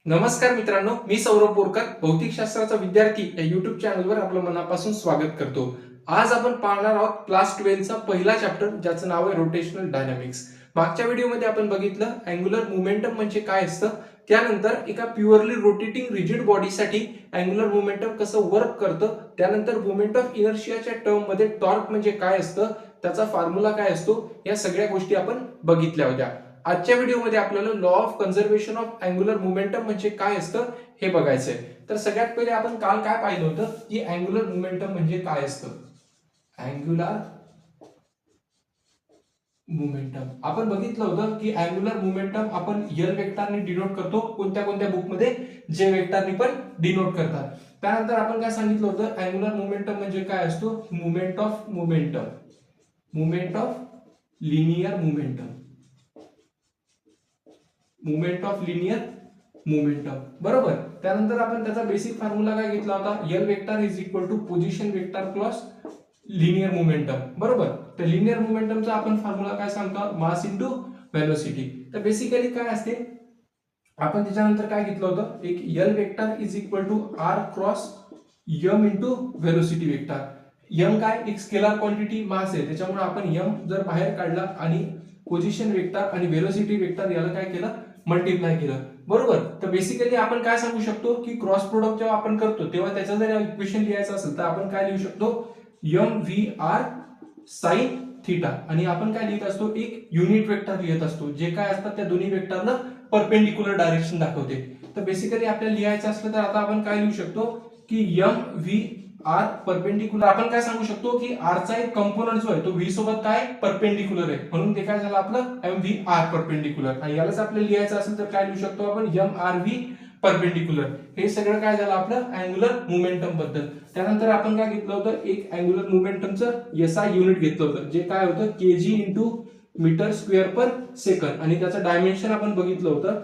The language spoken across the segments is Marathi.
नमस्कार मित्रांनो, मी सौरभ बोरकर, भौतिकशास्त्राचा विद्यार्थी या युट्यूब चॅनलवर आपलं मनापासून स्वागत करतो. आज आपण पाहणार आहोत क्लास 12चा पहिला चॅप्टर, ज्याचं नाव आहे रोटेशनल डायनामिक्स. मागच्या व्हिडिओमध्ये आपण बघितलं अँग्युलर मोमेंटम म्हणजे काय असतं, त्यानंतर एका प्युअरली रोटेटिंग रिजिड बॉडीसाठी अँग्युलर मोमेंटम कसं वर्क करतं, त्यानंतर मोमेंट ऑफ इनर्शियाच्या टर्ममध्ये टॉर्क म्हणजे काय असतं, त्याचा फॉर्म्युला काय असतो, या सगळ्या गोष्टी आपण बघितल्या होत्या. आजच्या व्हिडिओमध्ये आपल्याला law of conservation of angular momentum म्हणजे काय असतं हे बघायचंय. तर सगळ्यात पहिले आपण काल काय पाहिलं होतं की अँग्युलर मोमेंटम म्हणजे काय असतं. अँग्युलर मोमेंटम आपण बघितलं होतं की अँग्युलर मोमेंटम आपण एल वेक्टरने डिनोट करतो. कोणत्या कोणत्या बुकमध्ये जे वेक्टरने पण डिनोट करतात. त्यानंतर आपण काय सांगितलं होतं, अँग्युलर मोमेंटम म्हणजे काय असतो, movement of momentum, movement of linear momentum, movement of linear momentum. बरोबर. त्यानंतर आपण त्याचा बेसिक फॉर्म्युला काय घेतला होता, L vector is equal to position vector cross linear momentum. बरोबर. तर लिनियर मोमेंटमचा आपण फॉर्म्युला काय सांगतो, मास इंटू व्हेलोसिटी. तर बेसिकली काय असते, आपण त्याच्यानंतर काय घेतलं होतं, एक L vector is equal to R cross M into velocity vector. M काय, एक स्केलर क्वांटिटी मास आहे, त्याच्यामुळे आपण एम जर बाहेर काढला आणि पोझिशन वेक्टर आणि व्हेलोसिटी वेक्टर याला काय केलं, मल्टिप्लाय केलं. बरोबर. तर बेसिकली आपण काय सांगू शकतो की क्रॉस प्रोडक्ट जेव्हा आपण करतो तेव्हा त्याचं जर इक्वेशन लिहायचं असेल तर आपण काय लिहू शकतो, M V R sine theta, आणि आपण काय लिहित असतो, एक युनिट वेक्टर लिहित असतो, जे काय असतात त्या दोन्ही वेक्टरला परपेंडिक्युलर डायरेक्शन दाखवते. तर बेसिकली आपल्याला लिहायचं असलं तर आता आपण काय लिहू शकतो की एम व्ही आर परपेंडिक्युलर. आपण काय सांगू शकतो की आर चा एक कंपोनंट जो आहे तो व्ही सोबत काय परपेंडिक्युलर आहे, म्हणून ते काय झालं आपलं एम व्ही आर परपेंडिक्युलर. आणि यालाच आपल्याला लिहायचं असेल तर काय लिहू शकतो आपण, एम आर व्ही परपेंडिक्युलर. हे सगळं काय झालं आपलं अँग्युलर मोमेंटम बद्दल. त्यानंतर आपण काय घेतलं होतं, एक अँग्युलर मोमेंटमचं एसआय युनिट घेतलं होतं, जे काय होतं केजी इंटू मीटर स्क्वेअर पर सेकंड. आणि त्याचं डायमेन्शन आपण बघितलं होतं,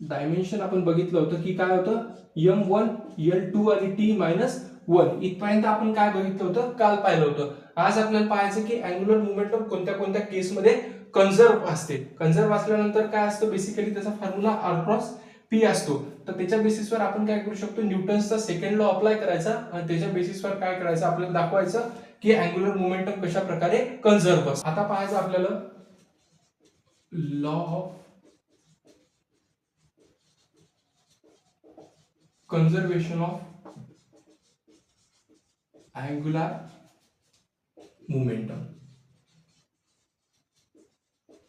डायमेन्शन आपण बघितलं होतं की काय होतं, M1 L2 आणि T-1 इथपर्यंत आपण काय बघितलं होतं, काल पाहिलं होतं. आज आपल्याला पाहायचं की अँग्युलर मोमेंटम कोणत्या कोणत्या केसमध्ये कन्झर्व असते. कन्झर्व असल्यानंतर काय असतं, बेसिकली त्याचा फॉर्म्युला आर क्रॉस पी असतो. तर त्याच्या बेसिसवर आपण काय करू शकतो, न्यूटन्सचा सेकंड लॉ अप्लाय करायचा आणि त्याच्या बेसिसवर काय करायचं, आपल्याला दाखवायचं की अँग्युलर मोमेंटम कशा प्रकारे कन्झर्व असतं. आता पाहायचं आपल्याला law of conservation of angular momentum.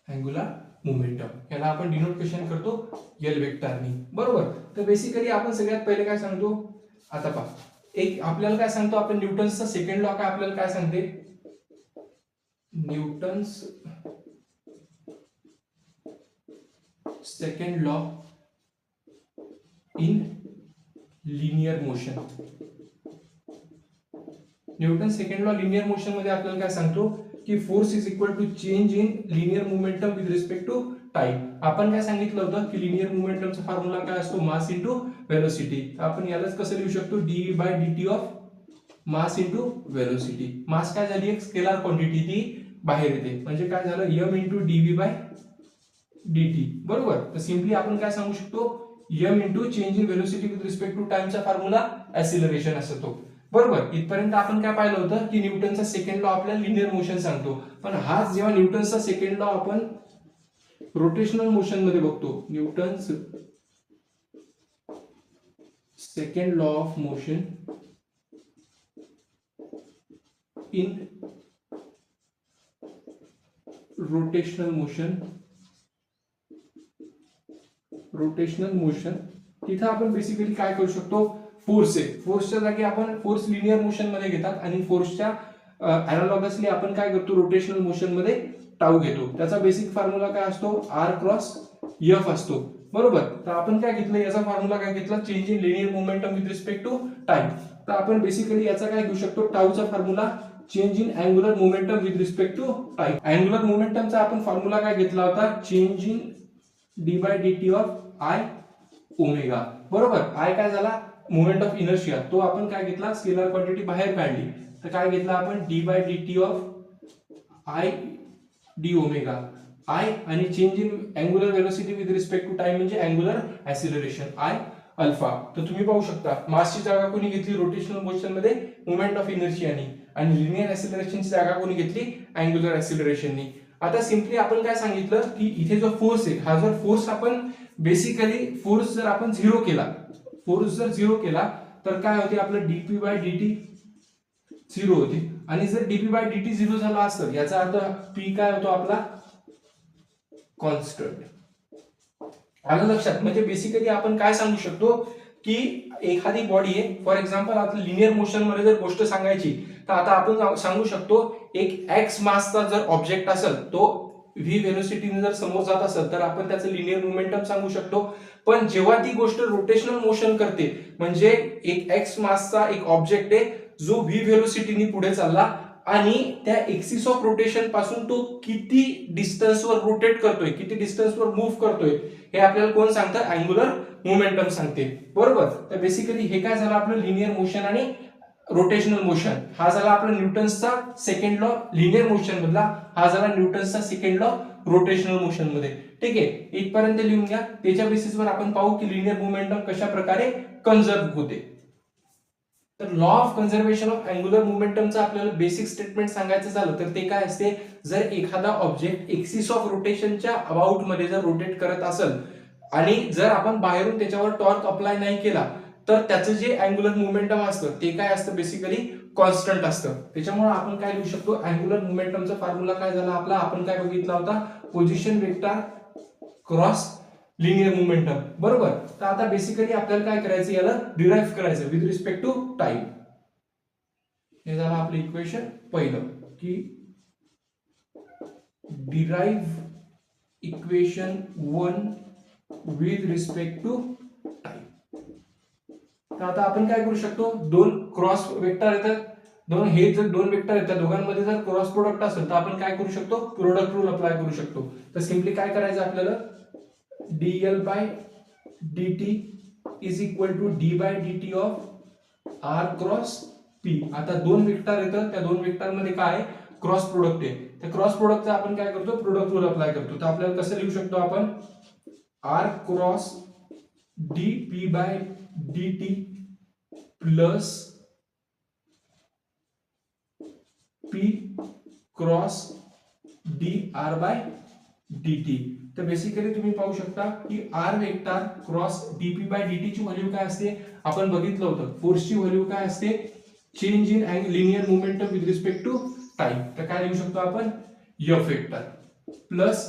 Angular momentum याला आपण डिनोट कशाने करतो, एल वेक्टरनी. बरोबर. तर बेसिकली आपण सगळ्यात पहिले काय सांगतो, आता पहा, एक आपल्याला काय सांगतो आपण, न्यूटन्सचा सेकंड लॉ काय आपल्याला काय सांगते, Newton's second law in linear motion. Newton second law linear motion मध्ये आपल्याला काय सांगतो की force is equal to change in linear momentum with respect to time. आपण काय सांगितलं होतं की लिनियर मोमेंटमचा फॉर्म्युला काय असतो, मास इंटू व्हेलोसिटी. आपण यालाच कसं लिहू शकतो, D by dt of mass into velocity. Mass काय झाली, एक स्केलर क्वांटिटी, ती बाहेर येते, म्हणजे काय झालं, m into dv by dt. बरोबर. तर सिंपली आपण काय सांगू शकतो, m into change in velocity with respect to टाइमचा फॉर्म्युला ऍक्सिलरेशन असतो. बरोबर. इथपर्यंत आपण काय पाहिलं होतं की न्यूटनचा सेकंड लॉ आपल्याला लिनियर मोशन सांगतो, पण हाच जेव्हा न्यूटनचा सेकंड लॉ आपण रोटेशनल मोशन मध्ये बघतो, Newton's second law of motion in rotational motion, rotational motion, तिथे आपण बेसिकली काय करू शकतो, फोर्स आहे, फोर्सच्या जागी आपण फोर्स लिनियर मोशन मध्ये घेतात आणि फोर्सच्या अॅनालॉगसली आपण काय करतो, रोटेशनल मोशन मध्ये टाऊ घेतो. त्याचा बेसिक फॉर्म्युला काय असतो, आर क्रॉस एफ असतो. बरोबर. तर आपण काय घेतलं, याचा फॉर्म्युला काय घेतला, change in linear momentum with respect to time. तर आपण बेसिकली याचा काय घेऊ शकतो, टाऊचा formula change in angular momentum with respect to time. Angular मोमेंटमचा आपण फॉर्म्युला काय घेतला होता, change in D by dt of I omega. बरोबर. आय काय झाला, मोमेंट ऑफ इनर्शिया, तो आपण काय घेतला, स्केलर क्वांटिटी बाहेर काढली, तर काय घेतला आपण, D by dt of I D omega. I आणि change in angular velocity with respect to time म्हणजे अँग्युलर ऍक्सिलरेशन आय अल्फा. तर तुम्ही पाहू शकता मासची जागा कोणी घेतली रोटेशनल मोशन मध्ये मोमेंट ऑफ इनर्शियानी आणि लिनियर ऍक्सिलरेशनची जागा कोणी घेतली अँग्युलर ऍक्सिलरेशननी. आता सिम्पली आपण काय सांगितलं की इथे जो फोर्स आहे हा जर फोर्स आपण बेसिकली फोर्स जर आपण झिरो केला तर काय होते आपलं डीपी बाय डीटी झिरो होते. आणि जर डीपी बाय डीटी झिरो झाला असतं याचा अर्थ पी काय होतो आपला कॉन्स्टंट. आलं लक्षात. म्हणजे बेसिकली आपण काय सांगू शकतो की एखादी बॉडी आहे फॉर एक्झाम्पल आता लिनियर मोशन मध्ये जर गोष्ट सांगायची तर आता आपण सांगू शकतो एक एक्स मासचा जर ऑब्जेक्ट असेल तो व्ही व्हेलोसिटीने जर समोर जात असेल तर आपण त्याचं लिनियर मोमेंटम सांगू शकतो. पण जेव्हा ती गोष्ट रोटेशनल मोशन करते म्हणजे एक एक्स मासचा एक ऑब्जेक्ट आहे जो व्ही व्हेलोसिटीने पुढे चालला आणि त्या एक्सिस ऑफ रोटेशन पासून तो किती डिस्टन्सवर रोटेट करतोय किती डिस्टन्सवर मूव्ह करतोय हे आपल्याला कोण सांगतं अँग्युलर मोमेंटम सांगते. बरोबर. तर बेसिकली हे काय झालं आपलं लिनियर मोशन आणि रोटेशनल मोशन. हा झाला आपला न्यूटन्सचा सेकंड लॉ लिनियर मोशन मधला, हा झाला न्यूटन्सचा सेकंड लॉ रोटेशनल मोशन मध्ये. ठीक आहे. इथपर्यंत लिहून घ्या. त्याच्या बेसिसवर आपण पाहू की लिनियर मोमेंटम कशा प्रकारे कन्झर्व होते. तर law of conservation of angular मोमेंटमचं आपल्याला बेसिक स्टेटमेंट सांगायचं झालं तर ते काय असते जर एखादा ऑब्जेक्ट एक्सिस ऑफ रोटेशनच्या अबाउट मध्ये जर रोटेट करत असेल आणि जर आपण बाहेरून त्याच्यावर टॉर्क अप्लाय नाही केला तर त्याचं जे अँग्युलर मोमेंटम असतं ते काय असतं बेसिकली कॉन्स्टंट असतं. त्याच्यामुळे आपण काय लिहू शकतो अँग्युलर मोमेंटमचा फॉर्म्युला काय झाला आपला आपण काय बघितला होता position vector cross linear momentum. बरोबर. तर आता बेसिकली आपल्याला काय करायचं याला डिराइव्ह करायचं विथ रिस्पेक्ट टू टाइम. हे झालं आपलं इक्वेशन पहिलं की derive equation 1 with respect to time. तर आता आपण काय करू शकतो दोन क्रॉस वेक्टर येतात हे जर दोन वेक्टर येतात दोघांमध्ये जर क्रॉस प्रोडक्ट असेल तर आपण काय करू शकतो प्रोडक्ट रूल अप्लाय करू शकतो. तर सिम्पली काय करायचं आपल्याला dl by dt is equal to d by dt of r cross p. आता दोन वेक्टर येतात त्या दोन वेक्टर मध्ये काय क्रॉस प्रोडक्ट आहे. त्या क्रॉस प्रोडक्टचा आपण काय करतो प्रोडक्ट रूल अप्लाय करतो. तर आपल्याला कसं लिहू शकतो आपण r cross dp by dt plus p cross dr by dt. तर बेसिकली तुम्ही पाहू शकता की r vector cross dp by dt ची व्हॅल्यू काय असते आपण बघितलं होतं फोर्सची व्हॅल्यू काय असते change in linear momentum with respect to time. तर काय लिहू शकतो आपण f वेक्टर प्लस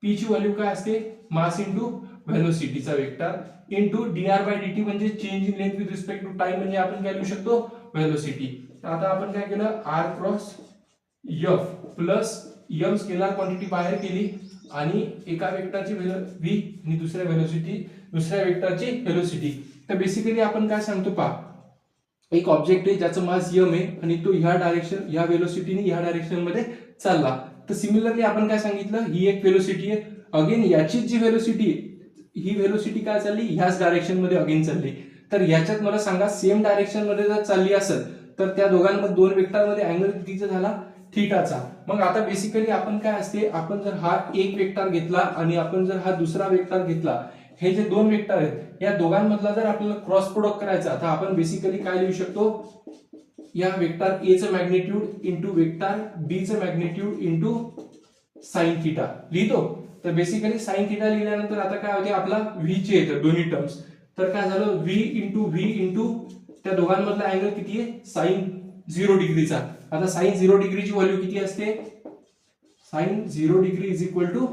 p ची व्हॅल्यू काय असते मास इनटू व्हेलोसिटीचा vector into dr by dt म्हणजे change in length with respect to time म्हणजे आपण काय लिहू शकतो व्हेलोसिटी. तर आता आपण काय केलं r cross f plus m scalar quantity बाहेर केली आणि एका वेक्टरची v आणि दुसऱ्या वेक्टरची व्हेलोसिटी. तर बेसिकली आपण काय सांगतो पहा एक ऑब्जेक्ट आहे ज्याचं मास m आहे आणि तो ह्या व्हेलोसिटीने ह्या डायरेक्शन मध्ये चालला. तर सिमिलरली आपण काय सांगितलं ही एक व्हेलोसिटी आहे अगेन याची जी व्हेलोसिटी आहे ही व्हेलोसिटी काय चालली ह्याच डायरेक्शन मध्ये अगेन चालली. तर याच्यात मला सांगा सेम डायरेक्शन मध्ये जर चालली असेल तर त्या दोघांमध्ये दोन वेक्टर मध्ये अँगल कितीचा झाला थीटाचा. मग आता बेसिकली आपण काय असते आपण जर हा एक वेक्टर घेतला आणि आपण जर हा दुसरा वेक्टर घेतला हे जे दोन वेक्टर आहेत या दोघांमधला जर आपल्याला क्रॉस प्रोडक्ट करायचा तर आपण बेसिकली काय लिहू शकतो या वेक्टर ए चं मॅग्निट्यूड इंटू वेक्टर बी चं मॅग्निट्यूड इंटू साइन थीटा लिहितो. तर बेसिकली साइन थीटा लिहिल्यानंतर आता काय होते आपला व्ही चे येतं दोन्ही टर्म्स. तर काय झालं व्ही इंटू त्या दोघांमधला अँगल किती आहे साइन 0 डिग्रीचा. आता साइन 0 डिग्रीची व्हॅल्यू किती असते sine 0 degree is equal to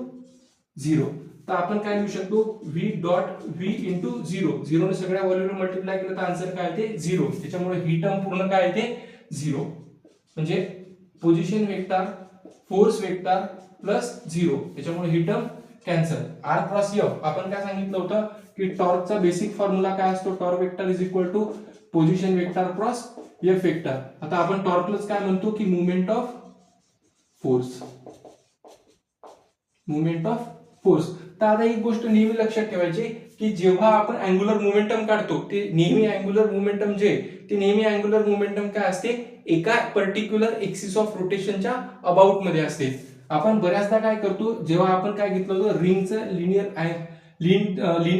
0. तर आपण काय लिहू शकतो v डॉट v इंटू 0 ने सगळ्या व्हॅल्यूने मल्टिप्लाय केलं तर आन्सर काय येते 0. त्याच्यामुळे ही टर्म पूर्ण काय येते 0 म्हणजे position vector force vector plus 0. त्याच्यामुळे ही term cancel. r cross f आपण काय सांगितलं होतं की टॉर्कचा बेसिक फॉर्म्युला काय असतो torque vector is equal to position vector cross f vector. आता आपण टॉर्कलाच काय म्हणतो की मुवमेंट ऑफ फोर्स. तर आता एक गोष्ट नेहमी लक्षात ठेवायची की जेव्हा आपण अँग्युलर मोमेंटम काढतो ते नेहमी अँग्युलर मोमेंटम काय असते एका पर्टिक्युलर एक्सिस ऑफ रोटेशनच्या अबाउट मध्ये असते. आपण बऱ्याचदा काय करतो, जेव्हा आपण काय घेतलं होतं रिंगचं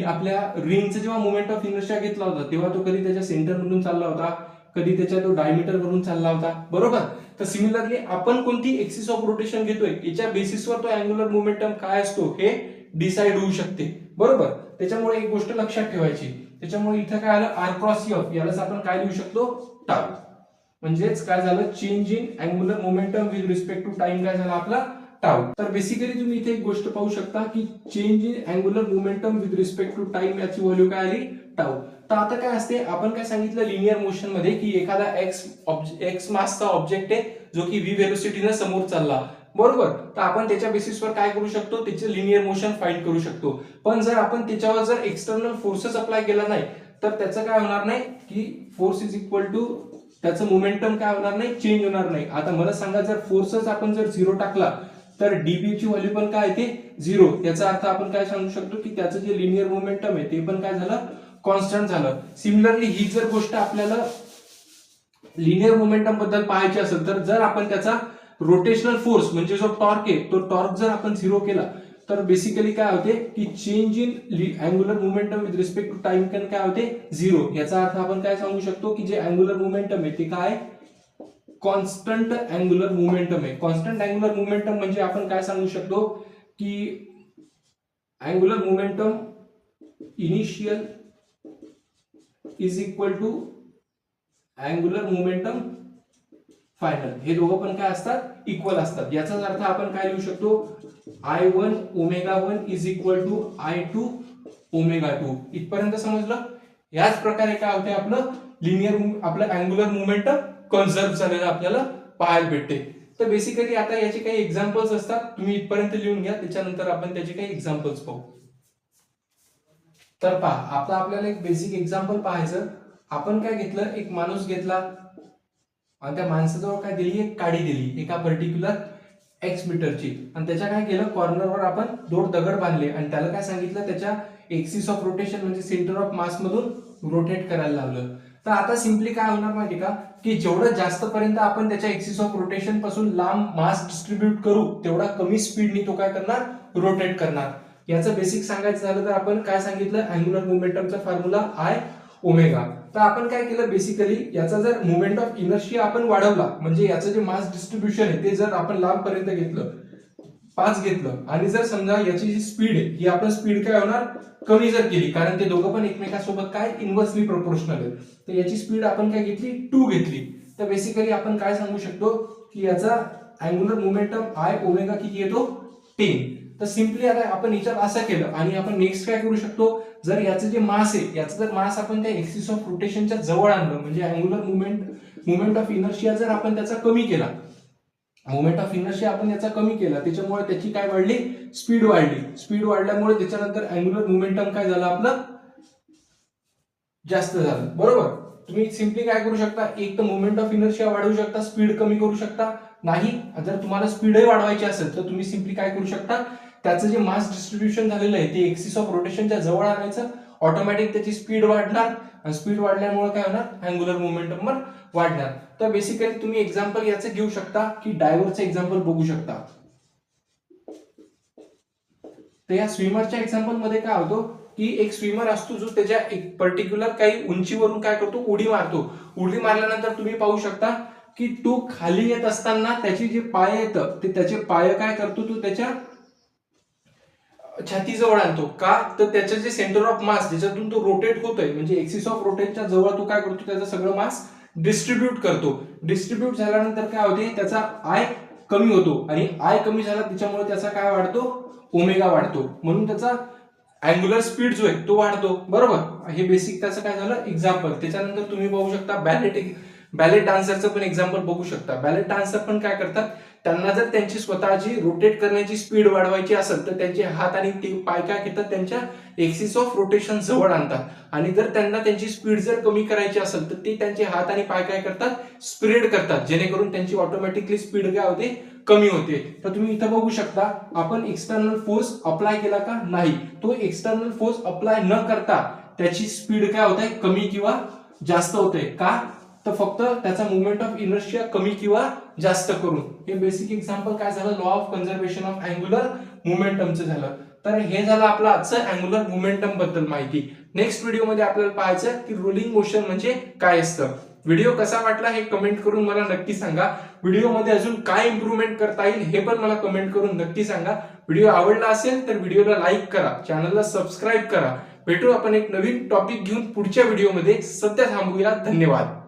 आपल्या रिंगचं जेव्हा मोमेंट ऑफ इनर्शिया घेतला होता तेव्हा तो कधी त्याच्या सेंटर मधून चालला होता, कधी त्याच्या तो डायमीटर वरून चालला होता, बरोबर. तर सिमिलरली आपण कोणती एक्सिस ऑफ रोटेशन घेतोय याच्या बेसिसवर तो अँग्युलर मोमेंटम काय असतो हे डिसाइड होऊ शकते, बरोबर. त्याच्यामुळे एक गोष्ट लक्षात ठेवायची, त्याच्यामुळे इथं काय आलं आर क्रॉस एफ, यालाच आपण काय लिहू शकतो टाउ. म्हणजेच काय झालं change in angular momentum with respect to time काय झाला आपला टाउ. तर बेसिकली तुम्ही इथे एक गोष्ट पाहू शकता की change in angular momentum with respect to time याची व्हॅल्यू काय आली टाउ. तर आता काय असते, आपण काय सांगितलं लिनियर मोशन मध्ये की एखादा एक्स मासचा ऑब्जेक्ट आहे जो की व्ही व्हेलोसिटीने समोर चालला, बरोबर. तर आपण त्याच्या बेसिसवर काय करू शकतो, त्याचे लिनियर मोशन फाइंड करू शकतो. पण जर आपण त्याच्यावर जर एक्सटर्नल फोर्सेस अप्लाय केला नाही तर त्याचं काय होणार नाही की फोर्स इज इक्वल टू त्याचं मोमेंटम काय होणार नाही, चेंज होणार नाही. आता मला सांगा जर फोर्सच आपण जर 0 टाकला तर डीबी ची व्हॅल्यू पण काय येते 0. याचा अर्थ आपण काय सांगू शकतो की त्याचं जे लिनियर मोमेंटम आहे ते पण काय झालं कॉन्स्टंट झालं. सिमिलरली ही जर गोष्ट आपल्याला लिनियर मोमेंटम बद्दल पाहायची असेल तर जर आपण त्याचा रोटेशनल फोर्स म्हणजे जो टॉर्क आहे तो टॉर्क जर आपण 0 केला तर बेसिकली काय होते की change in angular momentum with respect to time कन काय होते 0. याचा अर्थ आपण काय सांगू शकतो की जे अँग्युलर मोमेंटम आहे ते काय कॉन्स्टंट अँग्युलर मोमेंटम आहे. कॉन्स्टंट अँग्युलर मोमेंटम म्हणजे आपण काय सांगू शकतो की angular momentum initial is equal to angular momentum final. हे दोघं पण काय असतात इक्वल असतात. याचाच अर्थ आपण काय लिहू शकतो I1 omega 1 is equal to I2 omega 2. इथपर्यंत समजलं. याच प्रकारे काय होते आपलं लिनियर आपलं अँग्युलर मोमेंटम कन्झर्व झालेलं आपल्याला पाहायला भेटते. तर बेसिकली आता याचे काही एक्झाम्पल्स असतात, तुम्ही इथपर्यंत लिहून घ्या, त्याच्यानंतर आपण त्याचे काही एक्झाम्पल्स पाहू. तर पहा आता आपल्याला एक बेसिक एक्झाम्पल पाहायचं. आपण काय घेतलं, एक माणूस घेतला आणि त्या माणसाजवळ काय दिली एक काडी दिली एका पर्टिक्युलर एक्स मीटरची आणि त्याच्या काय केलं कॉर्नरवर आपण 2 दगड बांधले आणि त्याला काय सांगितलं त्याच्या एक्सिस ऑफ रोटेशन म्हणजे सेंटर ऑफ मास मधून रोटेट करायला लावलं. तर आता सिम्पली काय होणार माहिती का की जेवढं जास्त पर्यंत आपण त्याच्या एक्सिस ऑफ रोटेशन पासून लांब मास डिस्ट्रीब्यूट करू तेवढा कमी स्पीडनी तो काय करणार रोटेट करणार. याचं बेसिक सांगायचं झालं तर आपण काय सांगितलं अँग्युलर मोमेंटमचा फॉर्म्युला आय ओमेगा. तर आपण काय केलं बेसिकली याचा जर मोमेंट ऑफ इनर्शिया आपण वाढवला म्हणजे याचं जे मास डिस्ट्रीब्युशन आहे ते जर आपण लांब पर्यंत घेतलं 5 घेतलं आणि जर समजा याची जी स्पीड आहे ही आपण स्पीड काय होणार कमी जर केली कारण ते दोघं पण एकमेकांसोबत काय इनव्हर्सली प्रोपोर्शनल आहेत. तर याची स्पीड आपण काय घेतली 2 घेतली. तर बेसिकली आपण काय सांगू शकतो की याचा अँग्युलर मोमेंटम आय ओमेगा किती येतो 10. तर सिम्पली आता आपण विचार असं केलं आणि आपण नेक्स्ट काय करू शकतो जर याचं जे मास आहे याचं जर मास आपण त्या एक्सिस ऑफ रोटेशनच्या जवळ आणलं म्हणजे अँग्युलर मोमेंट ऑफ इनर्शिया जर आपण त्याचा कमी केला मोमेंट ऑफ इनर्शिया आपण याचा कमी केला त्याच्यामुळे त्याची काय वाढली स्पीड वाढली. स्पीड वाढल्यामुळे त्याच्यानंतर अँग्युलर मोमेंटम काय झालं आपलं जास्त झालं, बरोबर. तुम्ही सिम्पली काय करू शकता एक तर मोमेंट ऑफ इनर्शिया वाढवू शकता स्पीड कमी करू शकता. नाही जर तुम्हाला स्पीडही वाढवायची असेल तर तुम्ही सिम्पली काय करू शकता त्याचं जे मास डिस्ट्रीब्युशन झालेलं आहे ते एक्सिस ऑफ रोटेशनच्या जवळ आणायचं ऑटोमॅटिक त्याची स्पीड वाढणार आणि स्पीड वाढल्यामुळे काय होणार अँग्युलर मोमेंटम पण वाढणार. तर बेसिकली तुम्ही एक्झाम्पल याचं घेऊ शकता की डायव्हरचं एक्झाम्पल बघू शकता. तर या स्विमरच्या एक्झाम्पल मध्ये काय होतो की एक स्विमर असतो जो त्याच्या एक पर्टिक्युलर काही उंचीवरून काय करतो उडी मारतो. उडी मारल्यानंतर तुम्ही पाहू शकता की तो खाली येत असताना त्याची जे पाय येतं ते त्याचे पाय काय करतो तो त्याच्या छातीजवळ आणतो का तर त्याचं जे सेंटर ऑफ मास ज्याच्यातून तो रोटेट होतोय म्हणजे एक्सिस ऑफ रोटेटच्या जवळ तो काय करतो त्याचं सगळं मास डिस्ट्रीब्यूट करतो. डिस्ट्रीब्यूट झाल्यानंतर काय होते त्याचा आय कमी होतो आणि आय कमी झाला त्याच्यामुळे त्याचा काय वाढतो ओमेगा वाढतो म्हणून त्याचा अँग्युलर स्पीड जो आहे तो वाढतो, बरोबर. हे बेसिक त्याचं काय झालं एक्झाम्पल. त्याच्यानंतर तुम्ही बघू शकता बॅलेट डान्सरचं पण एक्झाम्पल बघू शकता. बॅलेट डान्सर पण काय करतात त्यांना जर त्यांची स्वतःची रोटेट करण्याची स्पीड वाढवायची असेल तर त्यांचे हात आणि ते पाय काय घेतात त्यांच्या एक्सिस ऑफ रोटेशन जवळ आणतात आणि जर त्यांना त्यांची स्पीड जर कमी करायची असेल तर ते त्यांचे हात आणि पाय काय करतात स्प्रेड करतात जेणेकरून त्यांची ऑटोमॅटिकली स्पीड काय होते कमी होते. तर तुम्ही इथं बघू शकता आपण एक्सटर्नल फोर्स अप्लाय केला का नाही तो एक्सटर्नल फोर्स अप्लाय न करता त्याची स्पीड काय होते कमी किंवा जास्त होते का तर फक्त त्याचा मोमेंट ऑफ इनर्शिया कमी किंवा जास्त करून. हे बेसिक एक्झाम्पल काय झालं, law of conservation of angular मोमेंटमचं झालं. तर हे झालं आपलं आजचं अँग्युलर मोमेंटम बद्दल माहिती. नेक्स्ट व्हिडिओमध्ये आपल्याला पाहायचं की रोलिंग मोशन म्हणजे काय असतं. व्हिडिओ कसा वाटला हे कमेंट करून मला नक्की सांगा. व्हिडिओमध्ये अजून काय इम्प्रूव्हमेंट करता येईल हे पण मला कमेंट करून नक्की सांगा. व्हिडिओ आवडला असेल तर व्हिडिओला लाईक करा, चॅनलला सबस्क्राईब करा. भेटू आपण एक नवीन टॉपिक घेऊन पुढच्या व्हिडिओमध्ये. सध्या थांबूया. धन्यवाद.